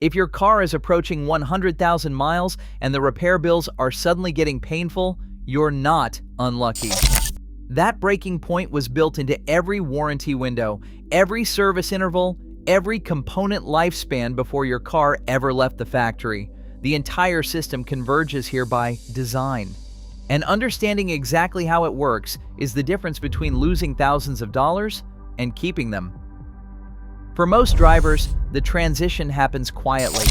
If your car is approaching 100,000 miles and the repair bills are suddenly getting painful, you're not unlucky. That breaking point was built into every warranty window, every service interval, every component lifespan before your car ever left the factory. The entire system converges here by design. And understanding exactly how it works is the difference between losing thousands of dollars and keeping them. For most drivers, the transition happens quietly.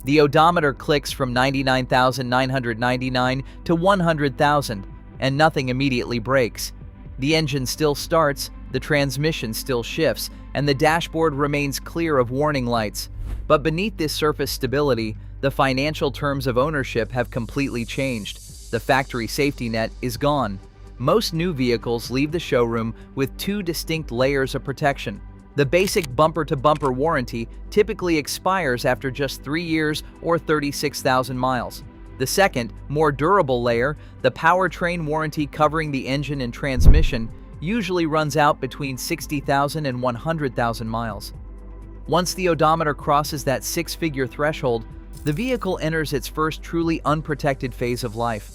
The odometer clicks from 99,999 to 100,000, and nothing immediately breaks. The engine still starts, the transmission still shifts, and the dashboard remains clear of warning lights. But beneath this surface stability, the financial terms of ownership have completely changed. The factory safety net is gone. Most new vehicles leave the showroom with two distinct layers of protection. The basic bumper-to-bumper warranty typically expires after just 3 years or 36,000 miles. The second, more durable layer, the powertrain warranty covering the engine and transmission, usually runs out between 60,000 and 100,000 miles. Once the odometer crosses that six-figure threshold, the vehicle enters its first truly unprotected phase of life.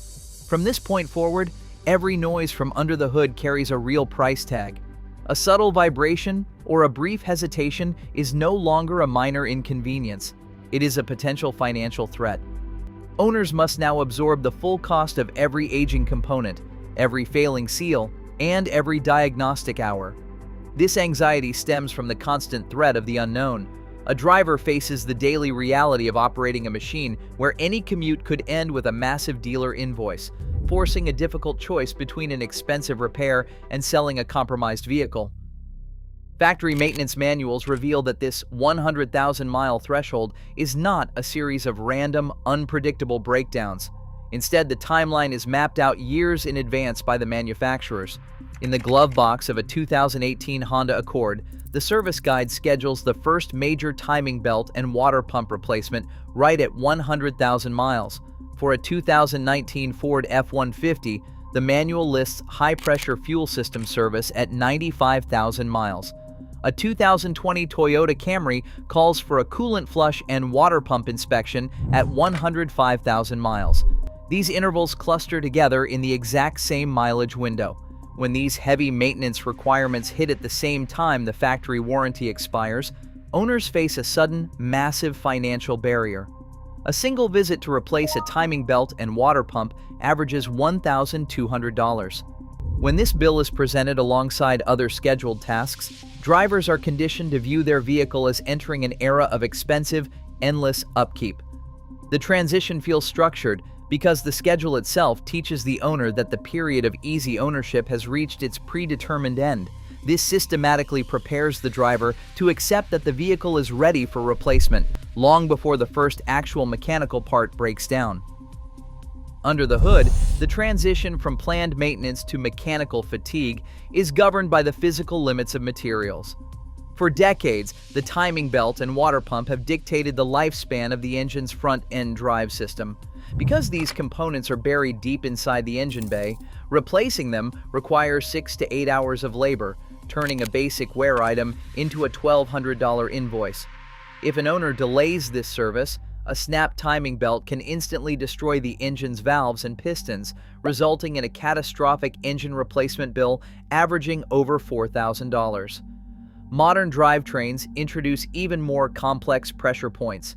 From this point forward, every noise from under the hood carries a real price tag. A subtle vibration or a brief hesitation is no longer a minor inconvenience. It is a potential financial threat. Owners must now absorb the full cost of every aging component, every failing seal, and every diagnostic hour. This anxiety stems from the constant threat of the unknown. A driver faces the daily reality of operating a machine where any commute could end with a massive dealer invoice, forcing a difficult choice between an expensive repair and selling a compromised vehicle. Factory maintenance manuals reveal that this 100,000-mile threshold is not a series of random, unpredictable breakdowns. Instead, the timeline is mapped out years in advance by the manufacturers. In the glove box of a 2018 Honda Accord, the service guide schedules the first major timing belt and water pump replacement right at 100,000 miles. For a 2019 Ford F-150, the manual lists high-pressure fuel system service at 95,000 miles. A 2020 Toyota Camry calls for a coolant flush and water pump inspection at 105,000 miles. These intervals cluster together in the exact same mileage window. When these heavy maintenance requirements hit at the same time the factory warranty expires, owners face a sudden, massive financial barrier. A single visit to replace a timing belt and water pump averages $1,200. When this bill is presented alongside other scheduled tasks, drivers are conditioned to view their vehicle as entering an era of expensive, endless upkeep. The transition feels structured because the schedule itself teaches the owner that the period of easy ownership has reached its predetermined end. This systematically prepares the driver to accept that the vehicle is ready for replacement, long before the first actual mechanical part breaks down. Under the hood, the transition from planned maintenance to mechanical fatigue is governed by the physical limits of materials. For decades, the timing belt and water pump have dictated the lifespan of the engine's front-end drive system. Because these components are buried deep inside the engine bay, replacing them requires 6 to 8 hours of labor, turning a basic wear item into a $1,200 invoice. If an owner delays this service, a snap timing belt can instantly destroy the engine's valves and pistons, resulting in a catastrophic engine replacement bill averaging over $4,000. Modern drivetrains introduce even more complex pressure points.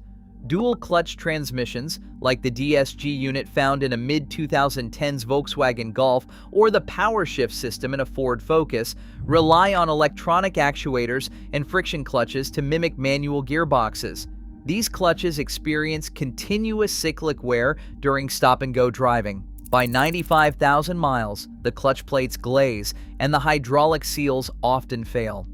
Dual-clutch transmissions, like the DSG unit found in a mid-2010s Volkswagen Golf or the power shift system in a Ford Focus, rely on electronic actuators and friction clutches to mimic manual gearboxes. These clutches experience continuous cyclic wear during stop-and-go driving. By 95,000 miles, the clutch plates glaze and the hydraulic seals often fail.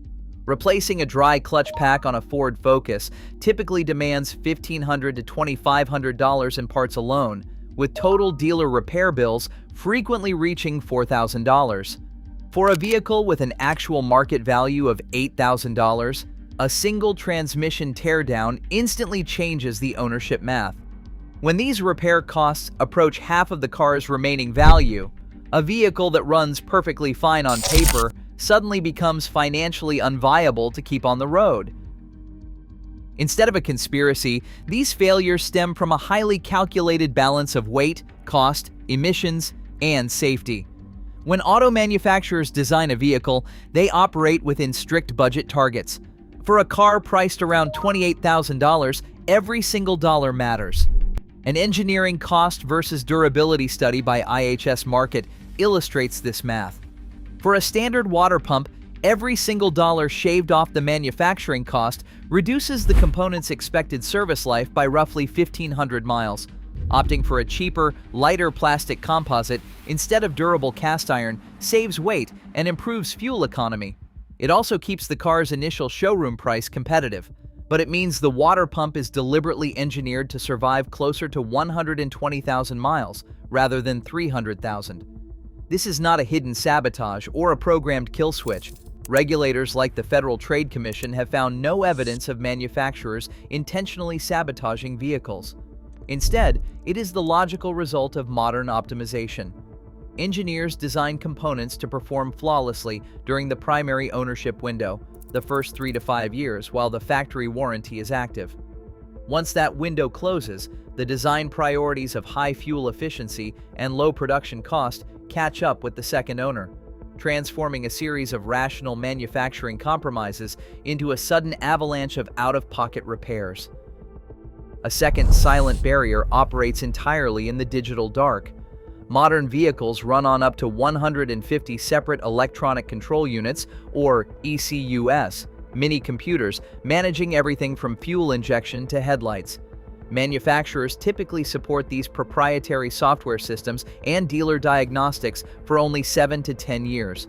Replacing a dry clutch pack on a Ford Focus typically demands $1,500 to $2,500 in parts alone, with total dealer repair bills frequently reaching $4,000. For a vehicle with an actual market value of $8,000, a single transmission teardown instantly changes the ownership math. When these repair costs approach half of the car's remaining value, a vehicle that runs perfectly fine on paper suddenly becomes financially unviable to keep on the road. Instead of a conspiracy, these failures stem from a highly calculated balance of weight, cost, emissions, and safety. When auto manufacturers design a vehicle, they operate within strict budget targets. For a car priced around $28,000, every single dollar matters. An engineering cost versus durability study by IHS Markit illustrates this math. For a standard water pump, every single dollar shaved off the manufacturing cost reduces the component's expected service life by roughly 1,500 miles. Opting for a cheaper, lighter plastic composite instead of durable cast iron saves weight and improves fuel economy. It also keeps the car's initial showroom price competitive, but it means the water pump is deliberately engineered to survive closer to 120,000 miles rather than 300,000. This is not a hidden sabotage or a programmed kill switch. Regulators like the Federal Trade Commission have found no evidence of manufacturers intentionally sabotaging vehicles. Instead, it is the logical result of modern optimization. Engineers design components to perform flawlessly during the primary ownership window, the first 3 to 5 years, while the factory warranty is active. Once that window closes, the design priorities of high fuel efficiency and low production cost catch up with the second owner, transforming a series of rational manufacturing compromises into a sudden avalanche of out-of-pocket repairs. A second silent barrier operates entirely in the digital dark. Modern vehicles run on up to 150 separate electronic control units, or ECUs, mini-computers, managing everything from fuel injection to headlights. Manufacturers typically support these proprietary software systems and dealer diagnostics for only 7 to 10 years.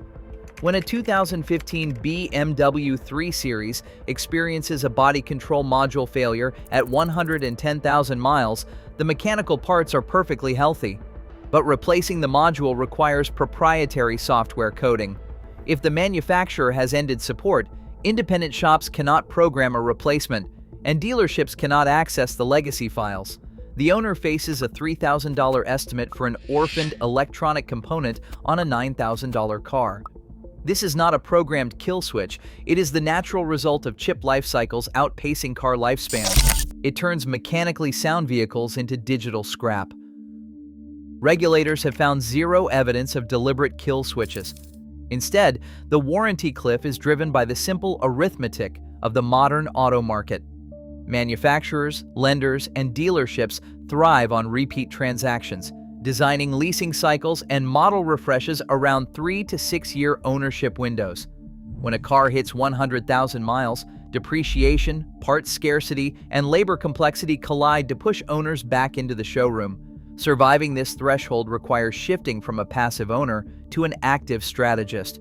When a 2015 BMW 3 Series experiences a body control module failure at 110,000 miles, the mechanical parts are perfectly healthy. But replacing the module requires proprietary software coding. If the manufacturer has ended support, independent shops cannot program a replacement, and dealerships cannot access the legacy files. The owner faces a $3,000 estimate for an orphaned electronic component on a $9,000 car. This is not a programmed kill switch, it is the natural result of chip life cycles outpacing car lifespans. It turns mechanically sound vehicles into digital scrap. Regulators have found zero evidence of deliberate kill switches. Instead, the warranty cliff is driven by the simple arithmetic of the modern auto market. Manufacturers, lenders, and dealerships thrive on repeat transactions, designing leasing cycles and model refreshes around 3 to 6 year ownership windows. When a car hits 100,000 miles, depreciation, parts scarcity, and labor complexity collide to push owners back into the showroom. Surviving this threshold requires shifting from a passive owner to an active strategist.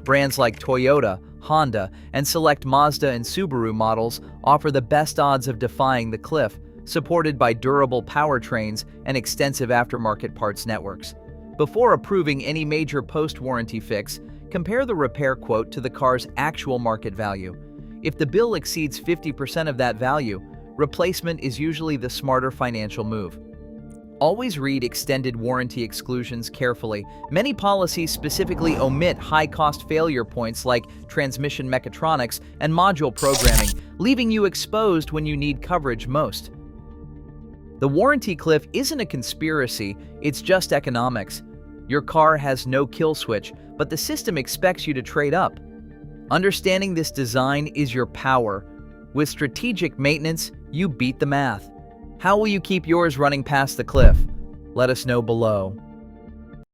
Brands like Toyota, Honda, and select Mazda and Subaru models offer the best odds of defying the cliff, supported by durable powertrains and extensive aftermarket parts networks. Before approving any major post-warranty fix, compare the repair quote to the car's actual market value. If the bill exceeds 50% of that value, replacement is usually the smarter financial move. Always read extended warranty exclusions carefully. Many policies specifically omit high-cost failure points like transmission mechatronics and module programming, leaving you exposed when you need coverage most. The warranty cliff isn't a conspiracy, it's just economics. Your car has no kill switch, but the system expects you to trade up. Understanding this design is your power. With strategic maintenance, you beat the math. How will you keep yours running past the cliff? Let us know below.